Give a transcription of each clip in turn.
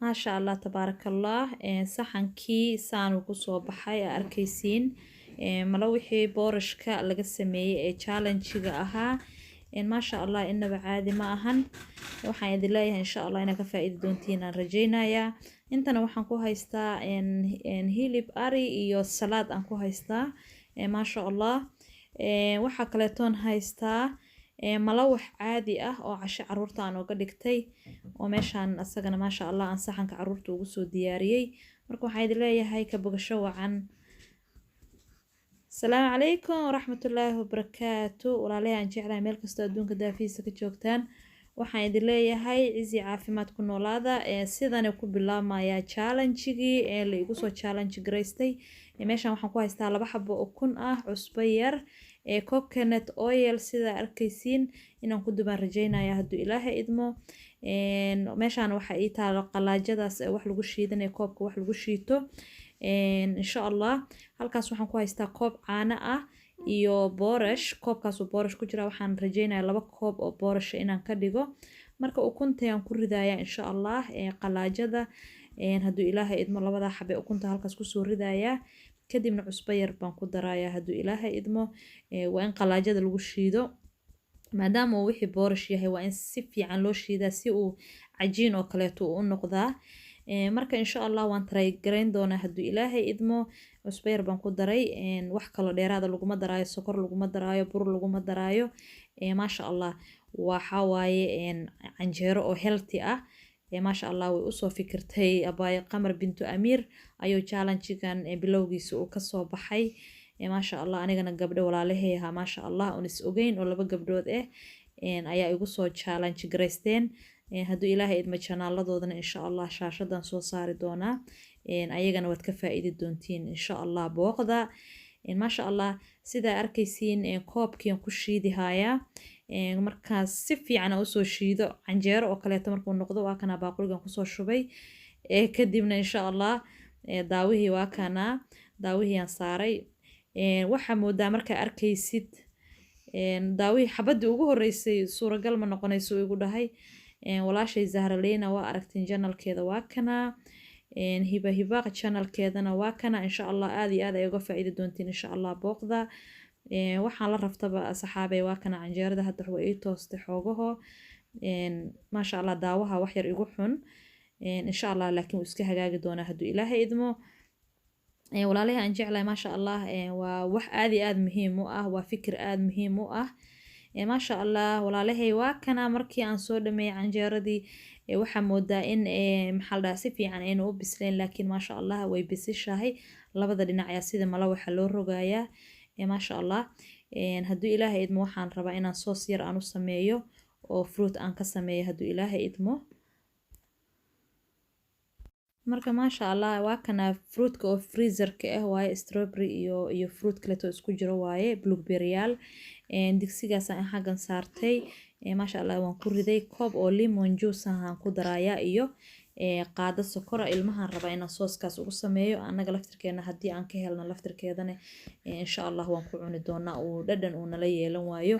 ما شاء الله تبارك الله saxankii saan ugu soo baxay aa arkaysiin malo wixii boorashka laga sameeyey ee challenge-ga ahaa ما شاء الله إنه عادي ما أهن waxaan idin leeyahay insha Allah inaad ka faa'iidi doontiin aan rajaynayaa intana waxaan ku haystaa hilib ari iyo salaad aan ku haystaa ma sha Allah waxa kale toon haystaa malawax caadi ah oo casho caruurta aan uga dhigtay oo meeshaan asagana ma sha Allah aan saxanka caruurta ugu soo diyaariyay marka waxaan idin leeyahay ka bogasho wacan السلام عليكم ورحمة الله وبركاته ولا عن جعل ميل كستو دونك دافيسة كجوكتان waxaan idin leeyahay cizi caafimaad ku noolaada sidan ku bilaabmaya challenge-gii la igu soo challenge gareystay meeshan waxaan ku haystaa 2 xabo oo kun ah cusbo yar coconut oil sida arkaysiin inaan ku dubaan rajaynaya hadduu ilaahay idmo meeshan waxa ii taalo qalaajadaas wax lagu shiidanay koobka wax lagu shiito insha Allah halkaas waxaan ku haystaa koob caano ah iyo boorash koobkaas oo boorash ku jira waxaan rajaynayaa 2 koob oo boorash inaan ka dhigo marka ukunta aan ku ridaaya insha Allah qalaajada hadduu ilaahay idmo 2 xabo ukunta halkaas ku soo ridaaya kadibna cusbo yar baan ku darayaa hadduu ilaahay idmo waa in qalaajada lagu shiido maadaama uu wixii boorash yahay waa in si fiican loo shiidaa si uu cajiin oo kale u noqdaa marka insha Allah waan try gareyn doonaa hadduu ilaahay idmo cusbo yar baan ku daray wax kale dheeraad laguma daraayo sokor laguma daraayo bur laguma daraayo ma sha Allah waxa waaye canjeero oo healthy ah ما شاء الله وأسو فكرتي أباي قمر بنت أمير أيو challenge كان بلوغيس وكسو بحي ما شاء الله أنا جنا قبل ولا لهيها ما شاء الله ونس أجين ولا بقبلود أيا يقصو challenge جريستين هدو إلهي إدم channel الله ضدنا إن شاء الله شاشة دان سو صار دونا أيا جنا وتكفى إيد دونتين إن شاء الله بوقدا ما شاء الله سيدا أركيسين كوب كيان كشيدي هايا markaas si fiican u soo shiido canjeero oo kale markuu noqdo waa kana baaquligan ku soo shubay kadibna insha Allah daawihii waa kana daawihii aan saaray waxa moodaa marka arkaysid daawihii xabadii ugu horeysay suuragal ma noqonayso igu dhahay walaashay Zahraleena waa aragtin channelkeeda waa kana hiba channelkeedana waa kana insha Allah aad iyo aad ay uga faa'iidi doontiin insha Allah booqda waxaan la raftaba saxaabay waa kana canjeerada hadda way ii toostay xoogaho ma sha Allah daawaha wax yar igu xun insha Allah laakiin uu iska hagaagi doona hadduu ilaahay idmo walaalahay aan jeclahay ma sha Allah waa wax aad iyo aad muhiim u ah waa fikir aad muhiim u ah ma sha Allah walaalahay waa kana markii aan soo dhameeyay canjeeradii waxa moodaa in maxal si fiican aynu u bisleen laakiin ma sha Allah way bisishahay labada dhinac ayaa sida mala waxa loo rogayaa ما شاء الله هدو إلهي إدمو وحان ربا إنان صوص ير أنو سميو أو فروت أن كسميه هدو إلهي إدمو marka ma sha Allah waa kana fruitka oo freezer-ka ah waaye strawberry iyo fruit kale oo isku jiro waaye blueberry yaal digsigaas aan xagan saartay ma sha Allah waan ku riday koob oo lemon juice aan ku daraaya iyo qaado sokor ilmahan raba inaan sooskaas ugu sameeyo anaga laftirkeena hadii aan ka helno laftirkeedana insha Allah waan ku cuni doonaa oo dhadhan uu nala yeelan waayo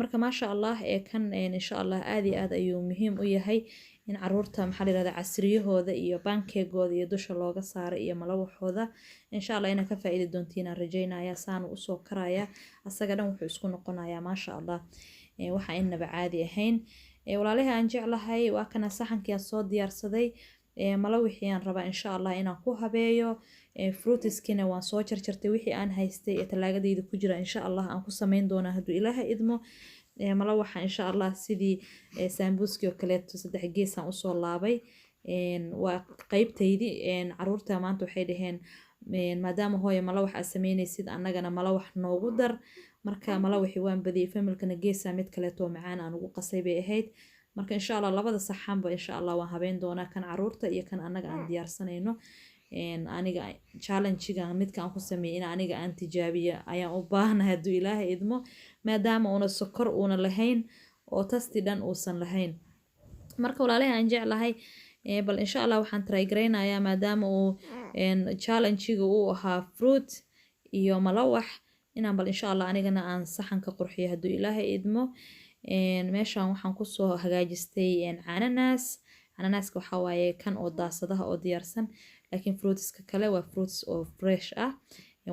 marka ma sha Allah kan insha Allah aad iyo aad ayuu muhiim u yahay in caruurta maxaa la yiraahdaa casriyahooda iyo pancake-gooda iyo dusha looga saaro iyo malawaxooda insha Allah inaan ka faa'iidi doontiin aan rajaynaya saan u soo karaya asaga dhan wuxuu isku noqonayaa ma sha Allah waxa inaba caadi ahayn walaalahay aan jeclahay waa kana saxankii aan soo diyaarsaday malawixii aan rabaa insha Allah inaan ku habeeyo fruitiskina waan soo jarjartay wixii aan haystay ee talaagadayda ku jira insha Allah aan ku sameyn doonaa hadduu ilaahay idmo malawaxa insha Allah sidii sambuski oo kale 3 gees aan u soo laabay waa qaybtaydii caruurta maanta waxay dhaheen maadaama hooyo malawax aad sameynaysid annagana malawax noogu dar marka malawaxi waan badiyay familkana geesa mid kale oo macaan aan ugu qasay bay ahayd marka insha Allah labada saxanba insha Allah waan habeen doonaa kan caruurta iyo kan annaga aan diyaarsanayno aniga challenge-ga midka aan ku sameeyay in aniga aan tijaabiyo ayaan u baahanahay hadduu ilaahay idmo maadaama una sokor una lahayn oo tasti dhan uusan lahayn marka walaalahay aan jeclahay bal insha Allah waxaan try gareynayaa maadaama uu challenge-ga uu ahaa fruit iyo malawax inaan bal insha Allah anigana aan saxanka qurxiyo hadduu ilaahay idmo meeshaan waxaan ku soo hagaajistay cananaaska waxaa waaye kan oo daasadaha oo diyaarsan laakiin fruitska kale waa fruits oo fresh ah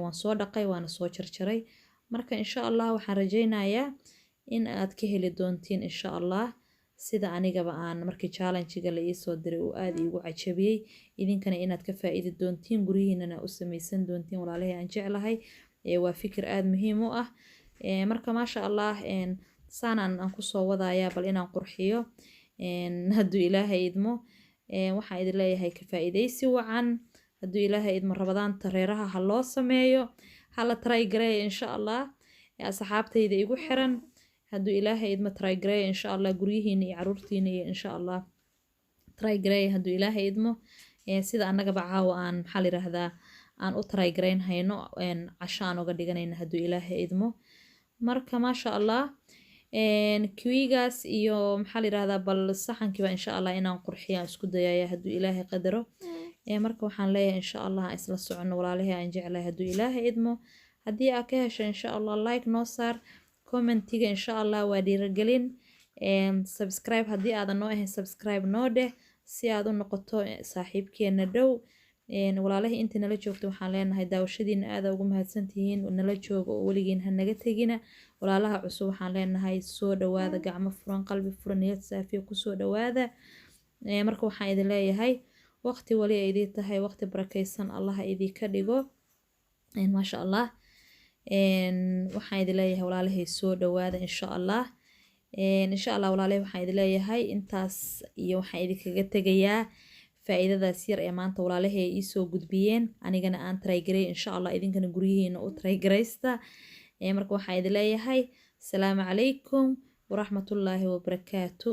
waan soo dhaqay waana soo jarjaray marka insha Allah waxaan rajaynayaa in aad ka heli doontiin insha Allah sida anigaba aan markii challenge-ga la ii soo diray uu aad iigu cajabiyay idinkana inaad ka faa'iidi doontiin gurihiinana u samaysan doontiin walaalahay aan jeclahay waa fikir aad muhiim u ah marka maasha Allah saanan aan ku soo wadaaya bal inaan qurxiyo hadduu Ilaahay idmo waxaan idin leeyahay ka faa'iideysi wacan hadduu Ilaahay idmo rabadaanta reeraha ha loo sameeyo hala try gareeyo insha Allah asxaabtayda igu xiran hadduu Ilaahay idmo try gareeyo insha Allah guryihiina iyo caruurtiina iyo insha Allah try gareeyo hadduu Ilaahay idmo sida annagaba caawa aan maxaa la yiraahdaa aan u try gareyn hayno casho aan uga dhiganayna hadduu Ilaahay idmo marka maasha Allah kiwigaas iyo maxaa la yiraahdaa bal saxankiiba insha Allah inaan qurxiyo isku dayaaya hadduu Ilaahay qadaro marka waxaan leeyahay insha Allah isla socono walaalahay aan jeclahay hadduu Ilaahay idmo haddii aad ka hesho insha Allah like noo saar commentiga insha Allah waa dhiirigelin subscribe haddii aadan noo ahayn subscribe noo dheh si aad u noqoto saaxiibkeena dhow walaalahay inta nala joogto waxaan leenahay daawashadiina aad ugu mahadsantihiin nala joogo oo weligiin ha naga tegina walaalaha cusub waxaan leenahay soo dhawaada gacmo furan qalbi furan niyad saafiya ku soo dhawaada marka waxaan idin leeyahay waqti wali ay idin tahay waqti barakaysan Allah idin ka dhigo maasha Allah waxaan idin leeyahay walaalahay soo dhawaada insha Allah walaalahay waxaan idin leeyahay intaas iyo waxaan idin kaga tegayaa faa'iidadaas yar ee maanta walaalahay ii soo gudbiyeen anigana aan try gareey insha Allah idinkana guryihiina u try gareysta marka waxaan idin leeyahay salaamu calaykum waraxmatullaahi wabarakaatu